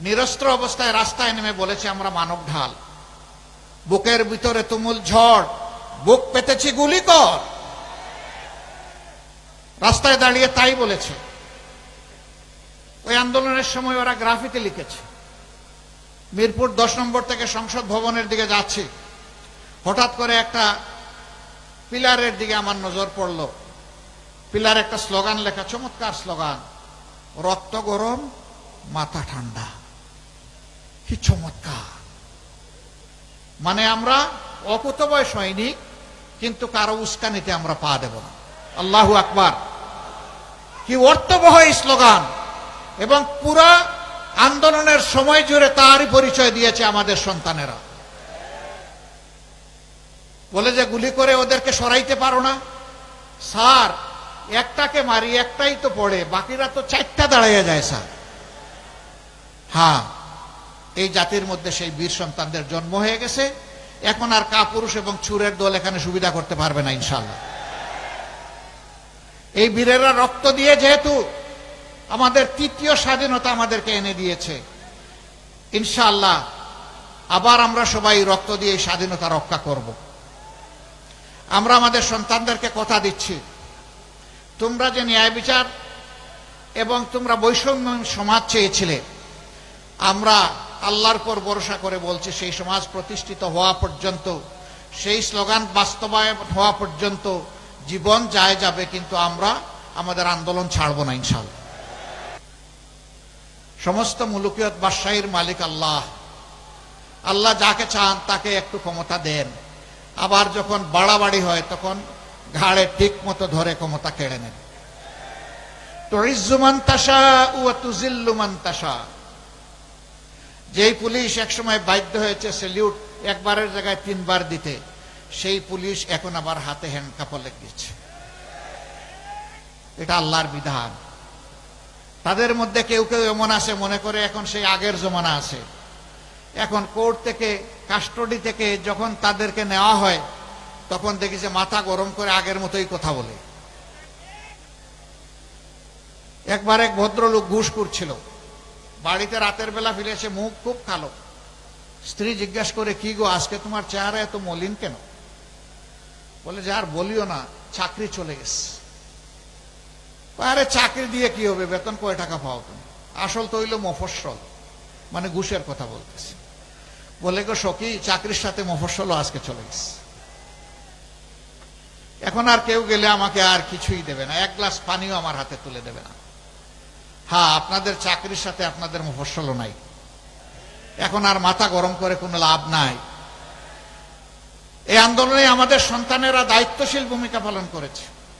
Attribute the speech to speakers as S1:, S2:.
S1: নিরস্ত্র অবস্থায় রাস্তায় নেমে বলেছে আমরা মানব ঢাল, বুকের ভিতরে তুমুল ঝড়, বুক পেতেছি গুলি কর। রাস্তায় দাঁড়িয়ে তাই বলেছে। ওই আন্দোলনের সময় ওরা গ্রাফিতে লিখেছে। মিরপুর 10 নম্বর থেকে সংসদ ভবনের দিকে যাচ্ছি, হঠাৎ করে একটা পিলারের দিকে আমার নজর পড়ল। পিলারে একটা স্লোগান লেখা, চমৎকার স্লোগান, রক্ত গরম মাথা ঠান্ডা। কি চমৎকার! মানে আমরা অকুতোভয় সৈনিক, কিন্তু কারো উস্কানিতে আমরা পা দেব না। আল্লাহু আকবার! কি অর্থবহ এই স্লোগান! এবং পুরা আন্দোলনের সময় জুড়ে তারই পরিচয় দিয়েছে আমাদের সন্তানেরা। বলে যে গুলি করে ওদেরকে সরাইতে পারো না। স্যার, একটাকে মারি, একটাই তো পড়ে, বাকিরা তো 4টা দাঁড়াইয়া যায় স্যার। হ্যাঁ, এই জাতির মধ্যে সেই বীর সন্তানদের জন্ম হয়ে গেছে। এখন আর কাপুরুষ এবং চুরের দল এখানে সুবিধা করতে পারবে না ইনশাআল্লাহ। এই বীরেরা রক্ত দিয়ে যেহেতু আমাদের 3য় স্বাধীনতা আমাদেরকে এনে দিয়েছে, ইনশাআল্লাহ আবার আমরা সবাই রক্ত দিয়ে এই স্বাধীনতা রক্ষা করব। আমরা আমাদের সন্তানদেরকে কথা দিচ্ছি, তোমরা যে ন্যায় বিচার এবং তোমরা বৈষম্য সমাজ চেয়েছিলে, আমরা আল্লাহর উপর ভরসা করে বলছি সেই সমাজ প্রতিষ্ঠিত হওয়া পর্যন্ত, সেই স্লোগান বাস্তবায়ন হওয়া পর্যন্ত জীবন যায় যাবে, কিন্তু আমরা আমাদের আন্দোলন ছাড়ব না ইনশাআল্লাহ। সমস্ত মুলুকিয়ত বাদশাহীর মালিক আল্লাহ। আল্লাহ যাকে চান তাকে একটু ক্ষমতা দেন, আবার যখন বাড়াবাড়ি হয় তখন ঘাড়ে ঠিক মতো ধরে ক্ষমতা কেড়ে নেন। তুইজ্জু মান তাশাউ ওয়া তুযিল্লু মান তাশা। যেই পুলিশ একসময় বাধ্য হয়েছে স্যালিউট একবারের জায়গায় 3 বার দিতে, সেই পুলিশ এখন আবার হাতে হ্যান্ডকাপও লেগেছে। এটা আল্লাহর বিধান। তাদের মধ্যে কেউ কেউ এমন আছে মনে করে এখন সেই আগের জমানা আছে। এখন কোর্ট থেকে, কাস্টডি থেকে যখন তাদেরকে নেওয়া হয়, তখন দেখি যে মাথা গরম করে আগের মতোই কথা বলে। একবার এক ভদ্রলোক ঘুষ করছিল, বাড়িতে রাতের বেলা ফিরে এসে মুখ খুব কালো। স্ত্রী জিজ্ঞাসা করে, কি গো, আজকে তোমার চেহারা এত মলিন কেন? বলে যে আর বলিও না, চাকরি চলে গেছে। আরে চাকরি দিয়ে কি হবে, বেতন কয় টাকা পাও তুমি? আসল তো হইল মফস্বল, মানে ঘুষের কথা বলতেছে। বলে গো সখী, চাকরির সাথে মফস্বলও আজকে চলে গেছে। এখন আর কেউ গেলে আমাকে আর কিছুই দেবে না, 1 গ্লাস পানিও আমার হাতে তুলে দেবে না। হ্যাঁ, আপনাদের চাকরির সাথে আপনাদের মফস্বলও নাই। এখন আর মাথা গরম করে কোনো লাভ নাই। এই আন্দোলনে আমাদের সন্তানেরা দায়িত্বশীল ভূমিকা পালন করেছে।